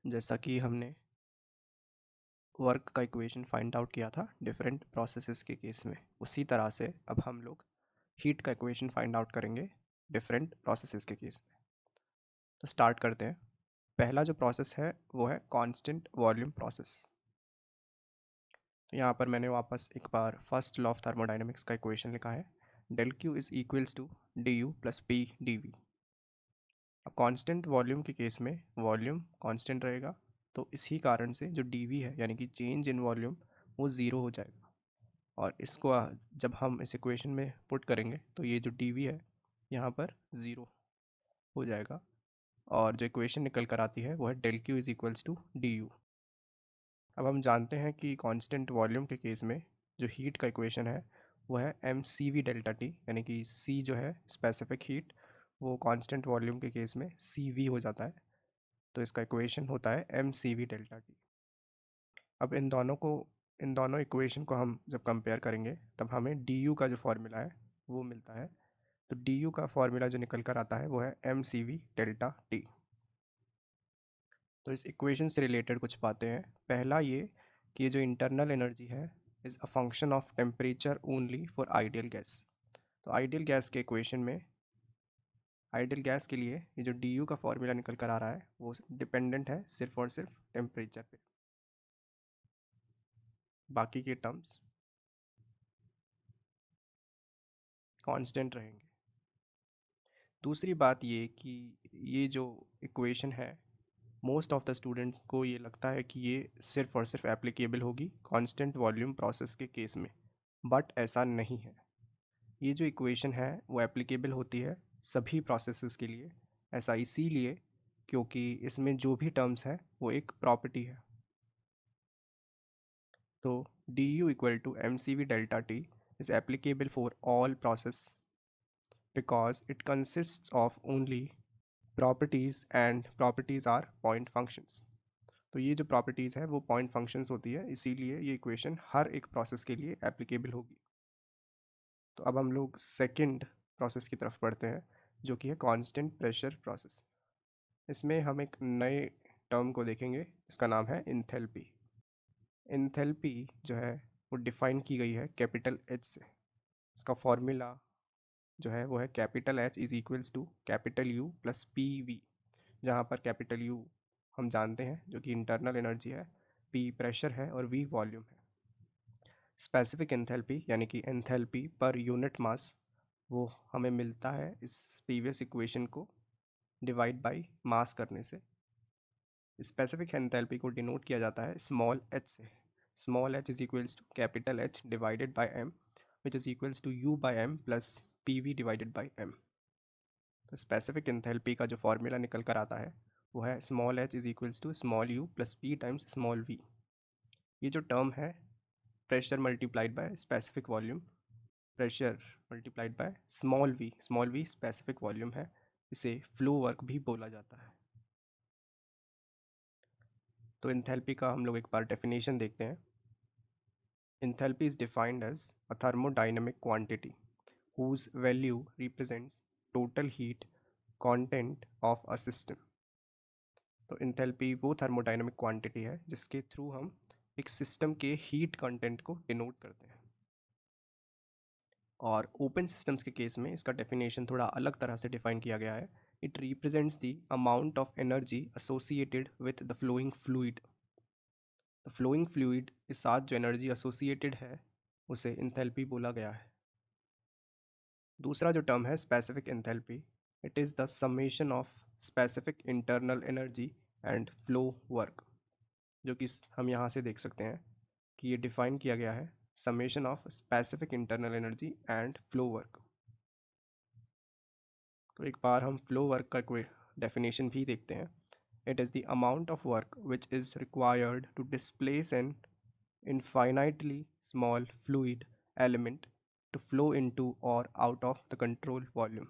जैसा कि हमने वर्क का इक्वेशन फाइंड आउट किया था डिफरेंट प्रोसेसेस के केस में, उसी तरह से अब हम लोग हीट का इक्वेशन फाइंड आउट करेंगे डिफरेंट प्रोसेसेस के केस में। तो स्टार्ट करते हैं। पहला जो प्रोसेस है वो है कांस्टेंट वॉल्यूम प्रोसेस। तो यहाँ पर मैंने वापस एक बार फर्स्ट लॉ ऑफ थर्मोडाइनमिक्स का इक्वेशन लिखा है, del Q is equals to D U plus P D V. अब कांस्टेंट वॉल्यूम के केस में वॉल्यूम कांस्टेंट रहेगा, तो इसी कारण से जो डी वी है यानी कि चेंज इन वॉल्यूम वो ज़ीरो हो जाएगा। और इसको जब हम इस इक्वेशन में पुट करेंगे तो ये जो डी वी है यहाँ पर ज़ीरो हो जाएगा, और जो इक्वेशन निकल कर आती है वो है del Q is equals to D U. अब हम जानते हैं कि कांस्टेंट वॉल्यूम के केस में जो हीट का इक्वेशन है वो है M C V delta T, यानी कि सी जो है स्पेसिफिक हीट, वो कांस्टेंट वॉल्यूम के केस में सी वी हो जाता है। तो इसका इक्वेशन होता है M C V delta T. अब इन दोनों इक्वेशन को हम जब कंपेयर करेंगे तब हमें डी यू का जो फॉर्मूला है वो मिलता है। तो डी यू का फॉर्मूला जो निकल कर आता है वो है M C V delta T. तो इस इक्वेशन से रिलेटेड कुछ बातें हैं। पहला ये कि ये जो इंटरनल एनर्जी है is a function of temperature only for ideal gas. तो आइडियल गैस के इक्वेशन में आइडियल गैस के लिए ये जो डी यू का फॉर्मूला निकल कर आ रहा है वो डिपेंडेंट है सिर्फ और सिर्फ टेम्परेचर पे, बाकी के टर्म्स कांस्टेंट रहेंगे। दूसरी बात ये कि ये जो इक्वेशन है मोस्ट ऑफ द स्टूडेंट्स को ये लगता है कि ये सिर्फ और सिर्फ एप्लीकेबल होगी कांस्टेंट वॉल्यूम प्रोसेस के केस में, बट ऐसा नहीं है। ये जो इक्वेशन है वो एप्लीकेबल होती है सभी प्रोसेसेस के लिए। ऐसा इसीलिए क्योंकि इसमें जो भी टर्म्स है वो एक प्रॉपर्टी है। तो D U equal to M C V delta T is applicable for all process because it consists of only properties and properties are point functions। तो ये जो प्रॉपर्टीज़ है वो पॉइंट फंक्शंस होती है, इसीलिए ये इक्वेशन हर एक प्रोसेस के लिए एप्लीकेबल होगी। तो अब हम लोग सेकंड प्रोसेस की तरफ बढ़ते हैं जो कि है कांस्टेंट प्रेशर प्रोसेस। इसमें हम एक नए टर्म को देखेंगे, इसका नाम है इंथैल्पी। इंथैल्पी जो है वो डिफाइन की गई है कैपिटल एच से। इसका फॉर्मूला जो है वो है capital H is equals to capital U plus P V, जहाँ पर कैपिटल यू हम जानते हैं जो कि इंटरनल एनर्जी है, पी प्रेशर है और वी वॉल्यूम है। स्पेसिफिक एंथैल्पी यानी कि एंथैल्पी पर यूनिट मास वो हमें मिलता है इस प्रीवियस इक्वेशन को डिवाइड बाय मास करने से। स्पेसिफिक एंथैल्पी को डिनोट किया जाता है स्मॉल एच से। Small h is equals to capital H divided by M which is equals to U by M plus P V divided by M. तो specific enthalpy का जो फॉर्मूला निकल कर आता है वो है small h is equals to small u plus P times small v. ये जो टर्म है pressure multiplied by specific volume, pressure multiplied by small v specific volume है, इसे फ्लो वर्क भी बोला जाता है। तो एंथैल्पी का हम लोग एक बार डेफिनेशन देखते हैं। Enthalpy is defined as a thermodynamic quantity whose value represents total heat content of a system। तो एंथैल्पी वो थर्मोडायनेमिक क्वांटिटी है जिसके थ्रू हम एक सिस्टम के हीट कंटेंट को डिनोट करते हैं। और ओपन सिस्टम्स के केस में इसका डेफिनेशन थोड़ा अलग तरह से डिफाइन किया गया है। It represents the amount of energy associated with the flowing fluid. The flowing fluid के साथ जो एनर्जी एसोसिएटेड है उसे एंथैल्पी बोला गया है। दूसरा जो टर्म है specific enthalpy, it is the summation of specific internal energy and flow work, जो कि हम यहाँ से देख सकते हैं कि ये डिफाइन किया गया है summation of specific internal energy and flow work. तो एक बार हम फ्लो वर्क का कोई डेफिनेशन भी देखते हैं। It is the amount of work which is required to displace an infinitely small fluid element to flow into or out of the control volume।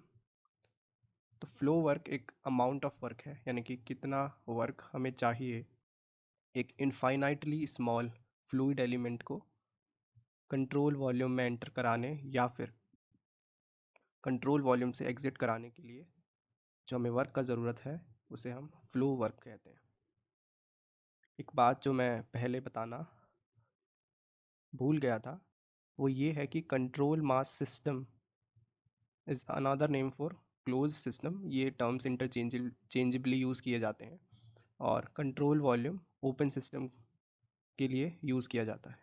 तो flow work एक अमाउंट ऑफ वर्क है, यानी कि कितना work हमें चाहिए एक infinitely small fluid element को कंट्रोल वॉल्यूम में एंटर कराने या फिर कंट्रोल वॉल्यूम से एग्जिट कराने के लिए जो हमें वर्क का ज़रूरत है उसे हम फ्लो वर्क कहते हैं। एक बात जो मैं पहले बताना भूल गया था वो ये है कि control mass system is another name for close system. ये टर्म्स इंटरचेंजेबली यूज़ किए जाते हैं और कंट्रोल वॉल्यूम ओपन सिस्टम के लिए यूज़ किया जाता है।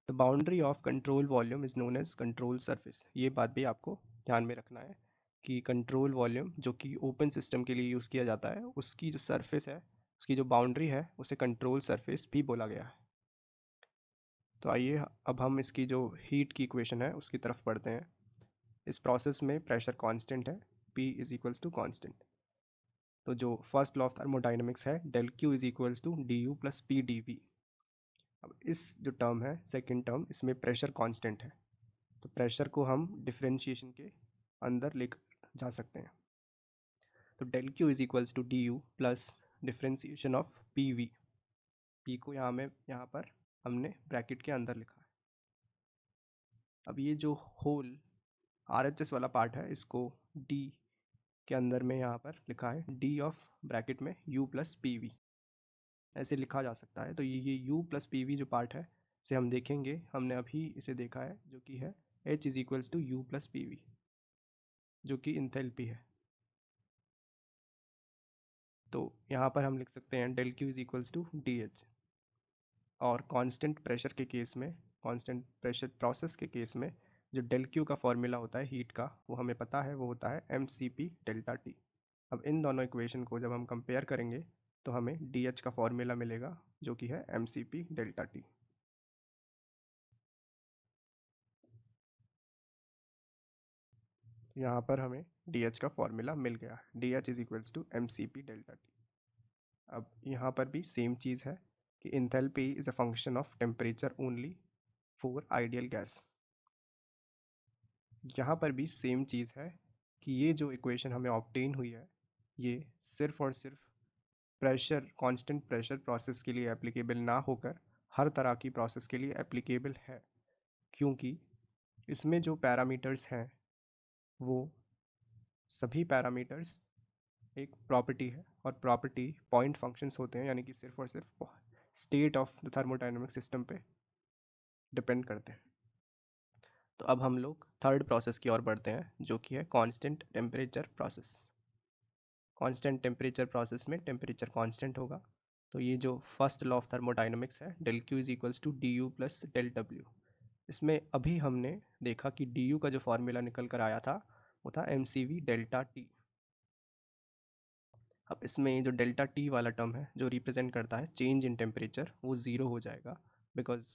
The boundary of control volume is known as control surface. ये बात भी आपको ध्यान में रखना है कि कंट्रोल वॉल्यूम जो कि ओपन सिस्टम के लिए यूज़ किया जाता है उसकी जो सरफेस है, उसकी जो बाउंड्री है, उसे कंट्रोल सरफेस भी बोला गया है। तो आइए अब हम इसकी जो हीट की इक्वेशन है उसकी तरफ बढ़ते हैं। इस प्रोसेस में प्रेशर कांस्टेंट है, P is equals to constant. तो जो फर्स्ट लॉ ऑफ थर्मोडाइनमिक्स है del Q is equals to D U plus P D V. अब इस जो टर्म है सेकेंड टर्म, इसमें प्रेशर कांस्टेंट है, तो प्रेशर को हम डिफरेंशिएशन के अंदर ले जा सकते हैं। तो del Q is equals to D U plus differentiation of P V. P को यहाँ पर हमने ब्रैकेट के अंदर लिखा है। अब ये जो होल RHS वाला पार्ट है इसको D के अंदर में यहाँ पर लिखा है D ऑफ ब्रैकेट में U प्लस पी वी, ऐसे लिखा जा सकता है। तो ये U प्लस पी वी जो पार्ट है इसे हम देखेंगे, हमने अभी इसे देखा है जो कि है H is equals to U plus P V जो कि इंथैल्पी है। तो यहाँ पर हम लिख सकते हैं del Q is equals to D H. और कांस्टेंट प्रेशर के केस में, कांस्टेंट प्रेशर प्रोसेस के केस में जो डेल Q का फॉर्मूला होता है हीट का, वो हमें पता है, वो होता है mCp डेल्टा T। अब इन दोनों इक्वेशन को जब हम कंपेयर करेंगे तो हमें DH का फॉर्मूला मिलेगा जो कि है mCp डेल्टा T। यहाँ पर हमें DH का फॉर्मूला मिल गया, DH is equals to mCp delta T। अब यहाँ पर भी सेम चीज़ है कि enthalpy is a function of temperature only for ideal gas. यहाँ पर भी सेम चीज़ है कि ये जो इक्वेशन हमें ऑब्टेन हुई है ये सिर्फ और सिर्फ प्रेशर, कांस्टेंट प्रेशर प्रोसेस के लिए एप्लीकेबल ना होकर हर तरह की प्रोसेस के लिए एप्लीकेबल है, क्योंकि इसमें जो पैरामीटर्स हैं वो सभी पैरामीटर्स एक प्रॉपर्टी है और प्रॉपर्टी पॉइंट फंक्शंस होते हैं, यानी कि सिर्फ और सिर्फ state of the thermodynamic system पे डिपेंड करते हैं। तो अब हम लोग थर्ड प्रोसेस की ओर बढ़ते हैं जो कि है constant temperature process. Constant temperature process में टेम्परेचर कांस्टेंट होगा। तो ये जो फर्स्ट लॉ ऑफ थर्मोडायनामिक्स है del Q is equals to D U plus del W. इसमें अभी हमने देखा कि डी यू का जो फॉर्मूला निकल कर आया था वो था mCv डेल्टा टी। अब इसमें जो डेल्टा टी वाला टर्म है जो रिप्रेजेंट करता है चेंज इन टेम्परेचर, वो ज़ीरो हो जाएगा बिकॉज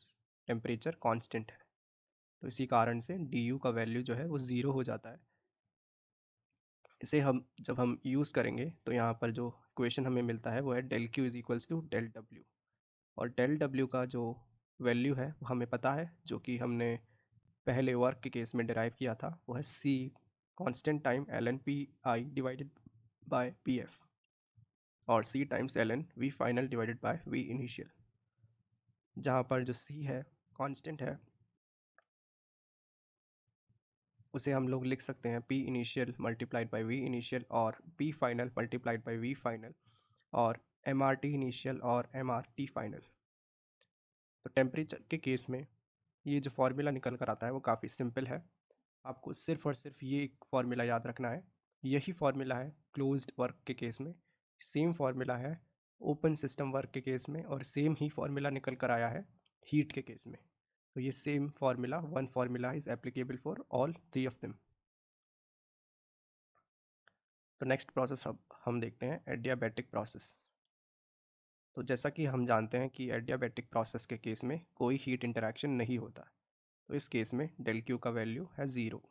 टेम्परेचर कांस्टेंट है। तो इसी कारण से डी यू का वैल्यू जो है वो ज़ीरो हो जाता है। इसे हम जब हम यूज़ करेंगे तो यहाँ पर जो इक्वेशन हमें मिलता है वो है del Q is equals to del W. और डेल डब्ल्यू का जो वैल्यू है वो हमें पता है, जो कि हमने पहले वर्क के केस में डिराइव किया था, वो है C constant time ln P I divided by P F, और C times ln V final divided by V initial. जहाँ पर जो C है कांस्टेंट है उसे हम लोग लिख सकते हैं P initial multiplied by V initial और P final multiplied by V final और MRT इनिशियल और MRT फाइनल। तो टेम्परेचर के केस में ये जो फॉर्मूला निकल कर आता है वो काफ़ी सिंपल है। आपको सिर्फ और सिर्फ ये एक फॉर्मूला याद रखना है। यही फॉर्मूला है क्लोज्ड वर्क के केस में, सेम फॉर्मूला है ओपन सिस्टम वर्क के केस में, और सेम ही फॉर्मूला निकल कर आया है हीट के केस में। तो ये same formula, one formula is applicable for all three of them. तो नेक्स्ट प्रोसेस अब हम देखते हैं एडियाबैटिक प्रोसेस। तो जैसा कि हम जानते हैं कि एडियाबैटिक प्रोसेस के केस में कोई हीट इंटरेक्शन नहीं होता, तो इस केस में डेल क्यू का वैल्यू है ज़ीरो।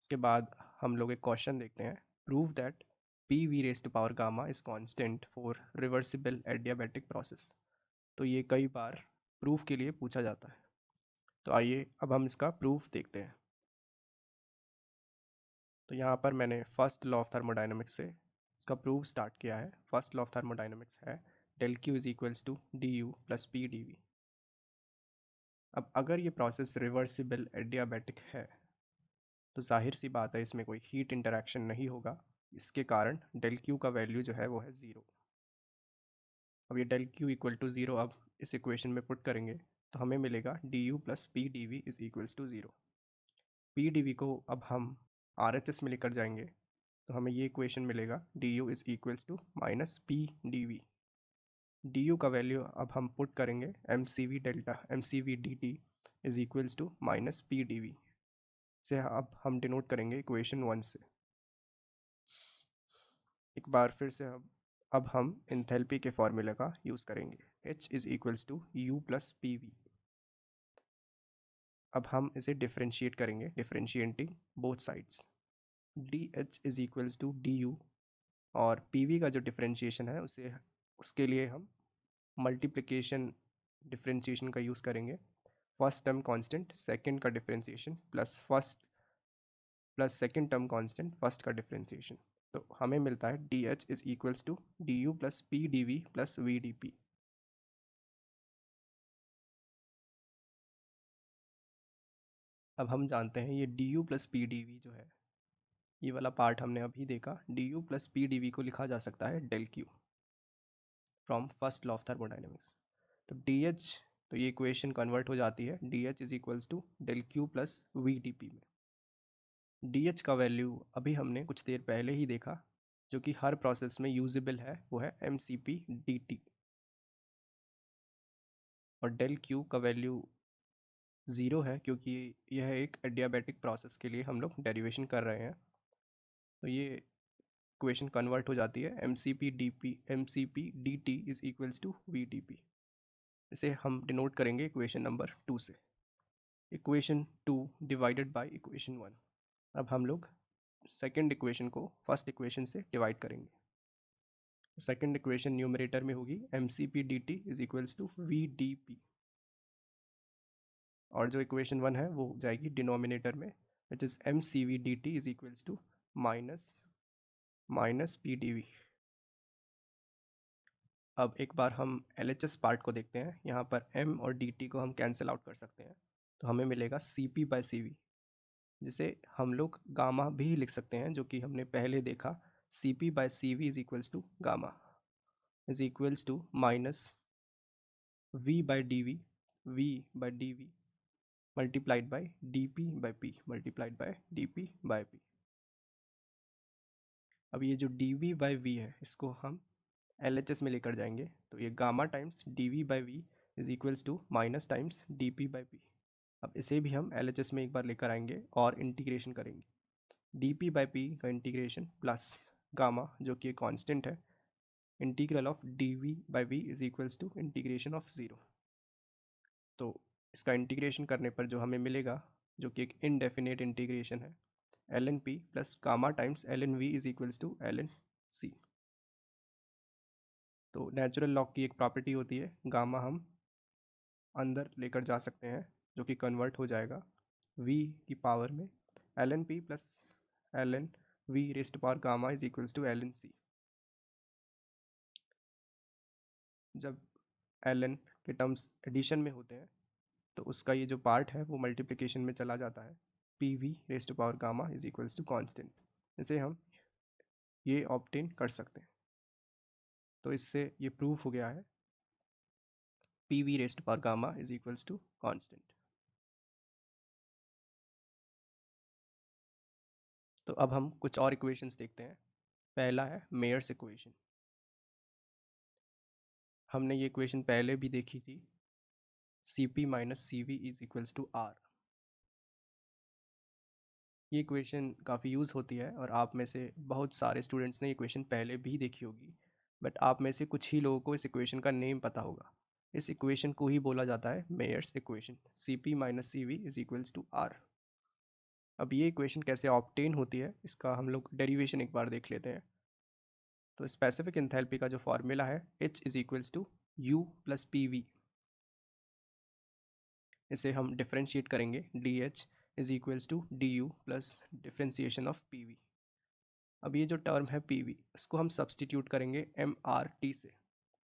इसके बाद हम लोग एक क्वेश्चन देखते हैं, prove that P V raise to power gamma is constant for reversible adiabatic process. तो ये कई बार प्रूफ के लिए पूछा जाता है। तो आइए अब हम इसका प्रूफ देखते हैं। तो यहाँ पर मैंने फर्स्ट लॉ ऑफ थर्मोडाइनमिक्स से इसका प्रूफ स्टार्ट किया है। फर्स्ट लॉ ऑफ थर्मोडाइनमिक्स है del Q is equals to D U plus P D V. अब अगर ये प्रोसेस रिवर्सिबल एडियाबैटिक है तो जाहिर सी बात है इसमें कोई हीट इंटरेक्शन नहीं होगा, इसके कारण डेल क्यू का वैल्यू जो है वो है 0। अब ये डेल क्यू इक्वल टू 0 अब इस इक्वेशन में पुट करेंगे तो हमें मिलेगा D U plus P D V is equals to 0। P D V को अब हम आर एच एस में लेकर जाएंगे तो हमें ये इक्वेशन मिलेगा D U is equals to minus P D V. D U का वैल्यू अब हम पुट करेंगे M C V delta M C V D T is equals to minus P D V से अब हम डिनोट करेंगे equation 1 से। एक बार फिर से अब हम इंथैल्पी के फॉर्मूले का यूज़ करेंगे H is equals to U plus P V. अब हम इसे डिफरेंशिएट करेंगे differentiating both sides. D H is equals to D U और पी वी का जो डिफरेंशिएशन है उसके लिए हम मल्टीप्लिकेशन डिफरेंशिएशन का यूज़ करेंगे। फर्स्ट टर्म कांस्टेंट सेकंड का differentiation plus second term constant first का डिफरेंशिएशन। तो हमें मिलता है D H is equals to D U plus P D V plus V D P. अब हम जानते हैं ये D U plus P D V जो है ये वाला पार्ट हमने अभी देखा, D U plus P D V को लिखा जा सकता है del Q from first law of thermodynamics. तो डी एच, तो ये इक्वेशन कन्वर्ट हो जाती है D H is equals to del Q plus V D P में। डी एच का वैल्यू अभी हमने कुछ देर पहले ही देखा जो कि हर प्रोसेस में यूजेबल है, वो है M C P D T. और डेल क्यू का वैल्यू 0 है क्योंकि यह एक एडियाबैटिक प्रोसेस के लिए हम लोग डेरिवेशन कर रहे हैं। तो ये इक्वेशन कन्वर्ट हो जाती है M C P D T is equals to V D P. इसे हम डिनोट करेंगे इक्वेशन नंबर 2 से। Equation 2 divided by equation 1। अब हम लोग सेकेंड इक्वेशन को फर्स्ट इक्वेशन से डिवाइड करेंगे। सेकेंड इक्वेशन न्यूमरेटर में होगी M C P D T is equals to V D P और जो इक्वेशन 1 है वो जाएगी डिनोमिनेटर में which is M C V D T is equals to minus P D V. अब एक बार हम एल एच एस पार्ट को देखते हैं। यहाँ पर m और dt को हम कैंसिल आउट कर सकते हैं तो हमें मिलेगा cp बाय सी, जिसे हम लोग गामा भी लिख सकते हैं जो कि हमने पहले देखा। cp by C V is equals to gamma is equals to minus v by D V multiplied by D P by P multiplied by D P by P. अब ये जो डी वी बाय वी है इसको हम L H S में लेकर जाएंगे तो ये gamma times D V by V is equals to minus times D P by P. अब इसे भी हम एल एच एस में एक बार लेकर आएंगे और इंटीग्रेशन करेंगे। डी पी बाई पी का इंटीग्रेशन प्लस गामा जो कि कांस्टेंट है, integral of D V by V is equals to integration of 0। तो इसका इंटीग्रेशन करने पर जो हमें मिलेगा जो कि एक इनडेफिनेट इंटीग्रेशन है, L N P plus gamma times L N V is equals to L N C. तो नेचुरल लॉग की एक प्रॉपर्टी होती है गामा हम अंदर लेकर जा सकते हैं जो कि कन्वर्ट हो जाएगा v की पावर में L N P plus L N V raised power gamma is equals to L N C. जब एल एन के टर्म्स एडिशन में होते हैं तो उसका ये जो पार्ट है वो मल्टीप्लिकेशन में चला जाता है। P V raised power gamma is equals to constant, इसे हम ये ऑब्टेन कर सकते हैं। तो इससे ये प्रूफ हो गया है P V raised power gamma is equals to constant. तो अब हम कुछ और इक्वेशंस देखते हैं। पहला है मेयर्स इक्वेशन। हमने ये इक्वेशन पहले भी देखी थी, Cp minus C V is equals to R. ये इक्वेशन काफ़ी यूज़ होती है और आप में से बहुत सारे स्टूडेंट्स ने इक्वेशन पहले भी देखी होगी, बट आप में से कुछ ही लोगों को इस इक्वेशन का नेम पता होगा। इस इक्वेशन को ही बोला जाता है Mayer's equation, Cp minus C V is equals to R. अब ये इक्वेशन कैसे ऑब्टेन होती है इसका हम लोग डेरिवेशन एक बार देख लेते हैं। तो स्पेसिफिक एंथैल्पी का जो फॉर्मूला है H is equals to U plus P V, इसे हम डिफरेंशिएट करेंगे D H is equals to D U plus differentiation of P V. अब ये जो टर्म है पी वी इसको हम सब्सटीट्यूट करेंगे एम आर टी से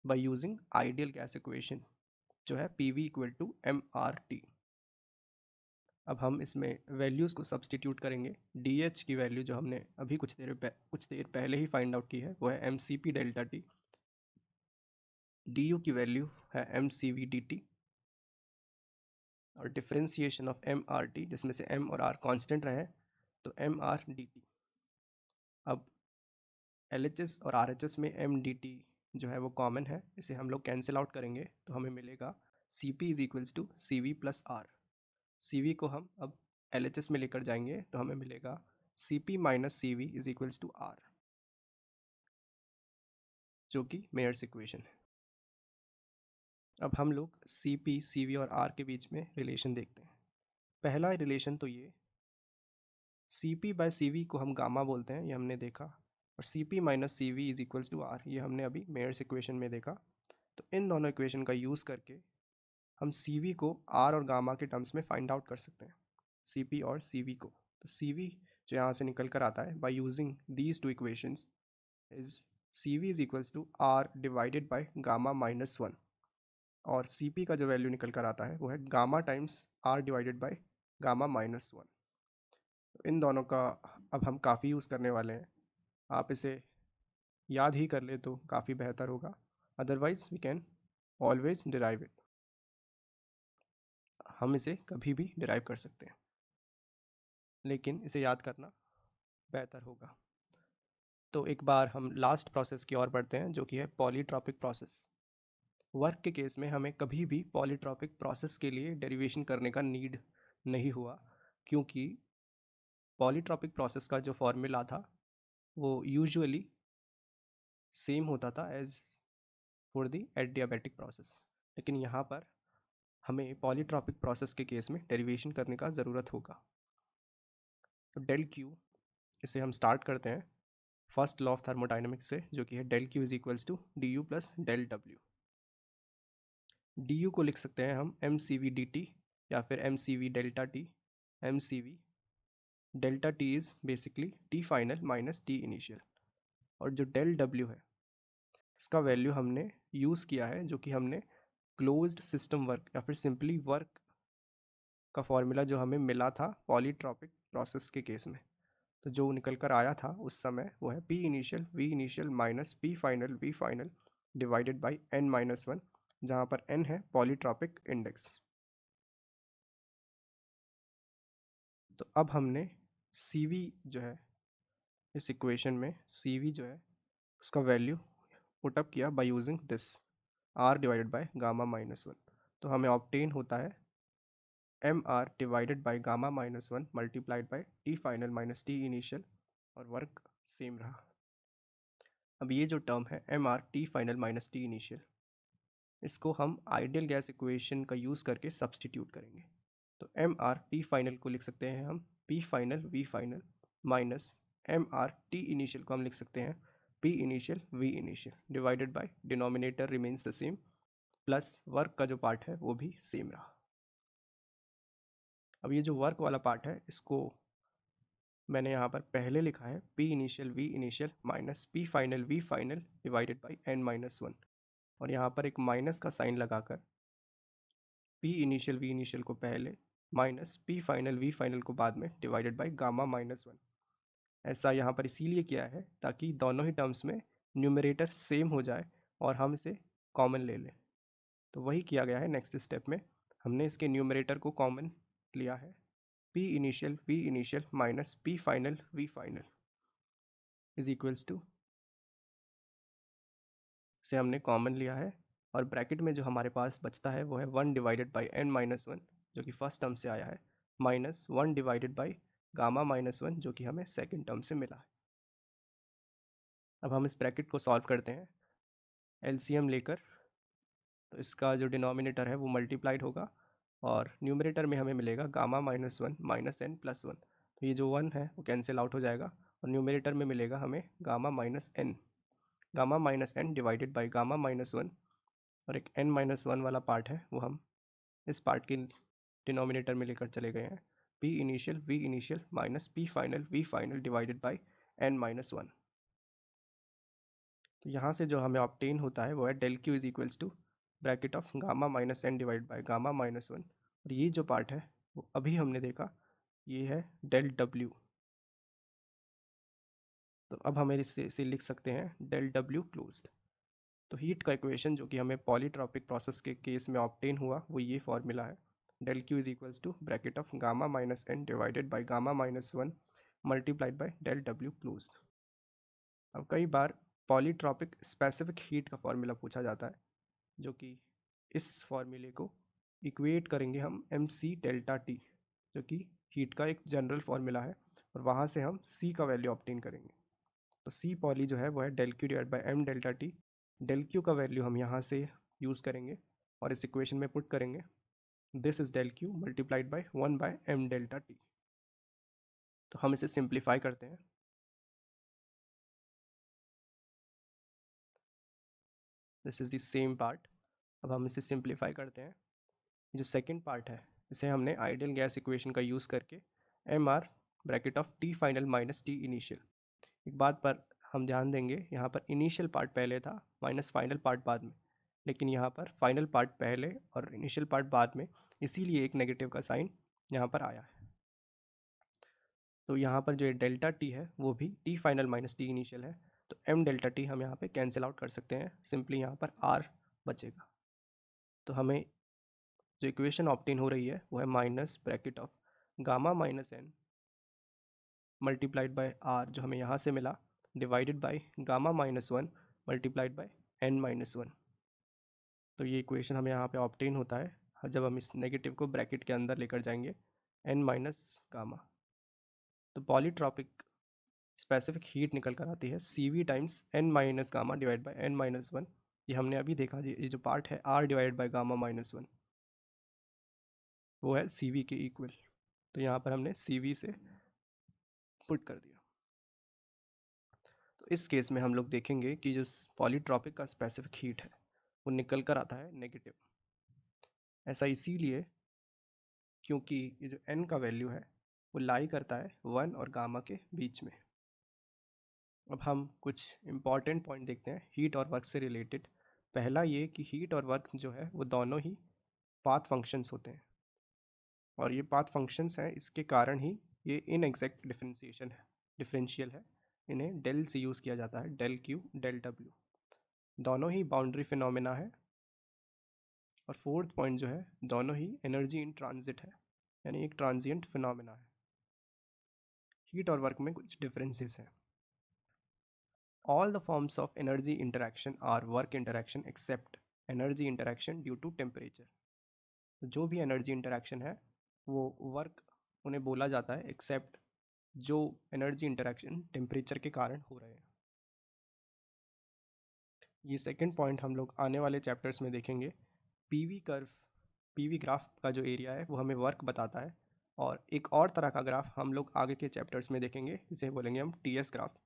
by using ideal gas equation जो है P V equal to M R T. अब हम इसमें वैल्यूज़ को सब्सटीट्यूट करेंगे। डी एच की वैल्यू जो हमने अभी कुछ देर पहले ही फाइंड आउट की है वो है M C P delta T. D U की वैल्यू है M C V D T, और differentiation of M R T जिसमें से एम और आर कांस्टेंट रहे तो एम आर डी टी। अब एल एच एस और आर एच एस में एम डी टी जो है वो कॉमन है, इसे हम लोग कैंसिल आउट करेंगे तो हमें मिलेगा C P is equals to C V plus R. C V को हम अब एल एच एस में लेकर जाएंगे तो हमें मिलेगा C P minus C V is equals to R, जो कि मेयर्स इक्वेशन है। अब हम लोग सी पी सी वी और आर के बीच में रिलेशन देखते हैं। पहला रिलेशन तो ये, C P by C V को हम गामा बोलते हैं, ये हमने देखा, और C P minus C V is equals to R, ये हमने अभी मेयर्स इक्वेशन में देखा। तो इन दोनों इक्वेशन का यूज़ करके हम सी वी को आर और गामा के टर्म्स में फाइंड आउट कर सकते हैं, सी पी और सी वी को। तो सी वी जो यहाँ से निकल कर आता है by using these two equations is C V is equals to R divided by gamma minus one, और सी पी का जो वैल्यू निकल कर आता है वो है gamma times R divided by gamma minus one. इन दोनों का अब हम काफ़ी यूज़ करने वाले हैं, आप इसे याद ही कर ले तो काफ़ी बेहतर होगा, otherwise we can always derive it, हम इसे कभी भी डिराइव कर सकते हैं, लेकिन इसे याद करना बेहतर होगा। तो एक बार हम लास्ट प्रोसेस की ओर बढ़ते हैं जो कि है पॉलीट्रॉपिक प्रोसेस। वर्क के केस में हमें कभी भी पॉलीट्रॉपिक प्रोसेस के लिए डेरिवेशन करने का नीड नहीं हुआ, क्योंकि पॉलीट्रॉपिक प्रोसेस का जो फॉर्मूला था वो यूजुअली सेम होता था as for the adiabatic process, लेकिन यहाँ पर हमें पॉलीट्रॉपिक प्रोसेस के केस में डेरिवेशन करने का ज़रूरत होगा। तो डेल क्यू, इसे हम स्टार्ट करते हैं फर्स्ट लॉ ऑफ थर्मोडाइनमिक्स से, जो कि है del Q is equals to D U plus del W. D U को लिख सकते हैं हम M C V D T या फिर M C V delta T. M C V delta T is basically T final minus T initial, और जो del W है इसका वैल्यू हमने यूज़ किया है जो कि हमने क्लोज्ड सिस्टम वर्क या फिर सिंपली वर्क का फॉर्मूला जो हमें मिला था पॉलीट्रॉपिक प्रोसेस के केस में। तो जो निकल कर आया था उस समय वो है P initial V initial minus P final V final divided by N minus one, जहाँ पर एन है पॉलीट्रॉपिक इंडेक्स। तो अब हमने सी वी जो है इस इक्वेशन में सी वी जो है उसका वैल्यू पुट अप किया by using this R divided by gamma minus one, तो हमें ऑब्टेन होता है M R divided by gamma minus one multiplied by T final minus T initial, और वर्क सेम रहा। अब ये जो टर्म है M R T final minus T initial, इसको हम आइडियल गैस इक्वेशन का यूज़ करके सब्सटीट्यूट करेंगे। तो एम आर टी फाइनल को लिख सकते हैं हम P final V final minus M R T initial को हम लिख सकते हैं P initial V initial divided by denominator remains the same, plus work का जो पार्ट है वो भी सेम रहा। अब ये जो वर्क वाला पार्ट है इसको मैंने यहाँ पर पहले लिखा है P initial V initial minus P final V final divided by N minus one, और यहाँ पर एक माइनस का साइन लगाकर पी इनिशियल वी इनिशियल को पहले minus P final V final को बाद में divided by gamma minus one. ऐसा यहाँ पर इसीलिए किया है ताकि दोनों ही टर्म्स में न्यूमरेटर सेम हो जाए और हम इसे कॉमन ले लें। तो वही किया गया है नेक्स्ट स्टेप में, हमने इसके न्यूमरेटर को कॉमन लिया है P initial V initial minus P final V final is equals to, से हमने कॉमन लिया है, और ब्रैकेट में जो हमारे पास बचता है वो है one divided by N minus one जो कि फर्स्ट टर्म से आया है, minus one divided by gamma minus one जो कि हमें सेकेंड टर्म से मिला है। अब हम इस ब्रैकेट को सॉल्व करते हैं एलसीएम लेकर, तो इसका जो डिनोमिनेटर है वो मल्टीप्लाइड होगा और न्यूमरेटर में हमें मिलेगा gamma minus one minus N plus one, तो ये जो वन है वो कैंसिल आउट हो जाएगा और न्यूमरेटर में मिलेगा हमें gamma minus N divided by gamma minus one, और एक n माइनस वन वाला पार्ट है वो हम इस पार्ट के डिनोमिनेटर में लेकर चले गए हैं p initial v initial minus p final v final divided by n minus one. तो यहाँ से जो हमें ऑब्टेन होता है वो है del Q is equals to bracket of gamma minus N divide by gamma minus one, और ये जो पार्ट है वो अभी हमने देखा ये है डेल डब्ल्यू। तो अब हम इसे लिख सकते हैं डेल डब्ल्यू क्लोज्ड। तो हीट का इक्वेशन जो कि हमें पॉलीट्रॉपिक प्रोसेस के केस में ऑब्टेन हुआ वो ये फॉर्मूला है, del Q is equals to bracket of gamma minus N divided by gamma minus one multiplied by del W close. अब कई बार पॉलीट्रॉपिक स्पेसिफिक हीट का फॉर्मूला पूछा जाता है, जो कि इस फॉर्मूले को इक्वेट करेंगे हम एम सी डेल्टा टी, जो कि हीट का एक जनरल फॉर्मूला है, और वहाँ से हम सी का वैल्यू ऑब्टेन करेंगे। तो सी पॉली जो है वो है del Q divide by M delta T. Del Q का वैल्यू हम यहाँ से यूज़ करेंगे और इस इक्वेशन में पुट करेंगे। This is del Q multiplied by 1 by M delta T. तो हम इसे सिंप्लीफाई करते हैं। This is the same part. अब हम इसे सिंप्लीफाई करते हैं। जो सेकेंड पार्ट है इसे हमने आइडियल गैस इक्वेशन का यूज़ करके M R bracket of T final minus T initial. एक बात पर हम ध्यान देंगे, यहाँ पर इनिशियल पार्ट पहले था माइनस फाइनल पार्ट बाद में, लेकिन यहाँ पर फाइनल पार्ट पहले और इनिशियल पार्ट बाद में, इसीलिए एक नेगेटिव का साइन यहाँ पर आया है। तो यहाँ पर जो डेल्टा टी है वो भी T final minus T initial है, तो एम डेल्टा टी हम यहाँ पे कैंसिल आउट कर सकते हैं, सिंपली यहाँ पर आर बचेगा। तो हमें जो इक्वेशन ऑब्टेन हो रही है वो है minus bracket of gamma minus N multiplied by R जो हमें यहाँ से मिला, divided by gamma minus one multiplied by N minus one. तो ये इक्वेशन हमें यहाँ पे ऑब्टेन होता है जब हम इस नेगेटिव को ब्रैकेट के अंदर लेकर जाएंगे, एन माइनस गामा। तो पॉलीट्रॉपिक स्पेसिफिक हीट निकल कर आती है C V times N minus gamma divide by N minus one. ये हमने अभी देखा, ये जो पार्ट है R divide by gamma minus one वो है सी वी के इक्वल। तो यहाँ पर हमने सी वी से पुट कर दिया। तो इस केस में हम लोग देखेंगे कि जो पॉलीट्रॉपिक का स्पेसिफिक हीट है वो निकल कर आता है नेगेटिव। ऐसा इसीलिए क्योंकि ये जो एन का वैल्यू है वो लाई करता है वन और गामा के बीच में। अब हम कुछ इम्पॉर्टेंट पॉइंट देखते हैं हीट और वर्क से रिलेटेड। पहला ये कि हीट और वर्क जो है वो दोनों ही पाथ फंक्शंस होते हैं, और ये पाथ फंक्शंस हैं इसके कारण ही ये इनएग्जैक्ट डिफरेंशियल है। इन्हें डेल से यूज़ किया जाता है, डेल क्यू डेल डब्ल्यू। दोनों ही बाउंड्री फिनोमेना है। और फोर्थ पॉइंट जो है, दोनों ही एनर्जी इन ट्रांजिट है, यानी एक ट्रांजिएंट फिनोमेना है। हीट और वर्क में कुछ डिफरेंसेस हैं। All the forms of energy interaction are work interaction except energy interaction due to temperature। जो भी एनर्जी इंटरेक्शन है वो वर्क उन्हें बोला जाता है एक्सेप्ट जो एनर्जी इंटरेक्शन टेम्परेचर के कारण हो रहे हैं। ये सेकंड पॉइंट हम लोग आने वाले चैप्टर्स में देखेंगे। पीवी कर्व, पीवी ग्राफ का जो एरिया है वो हमें वर्क बताता है, और एक और तरह का ग्राफ हम लोग आगे के चैप्टर्स में देखेंगे, इसे बोलेंगे हम टीएस ग्राफ।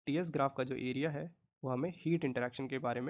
टीएस ग्राफ का जो एरिया है वो हमें हीट इंटरेक्शन के बारे में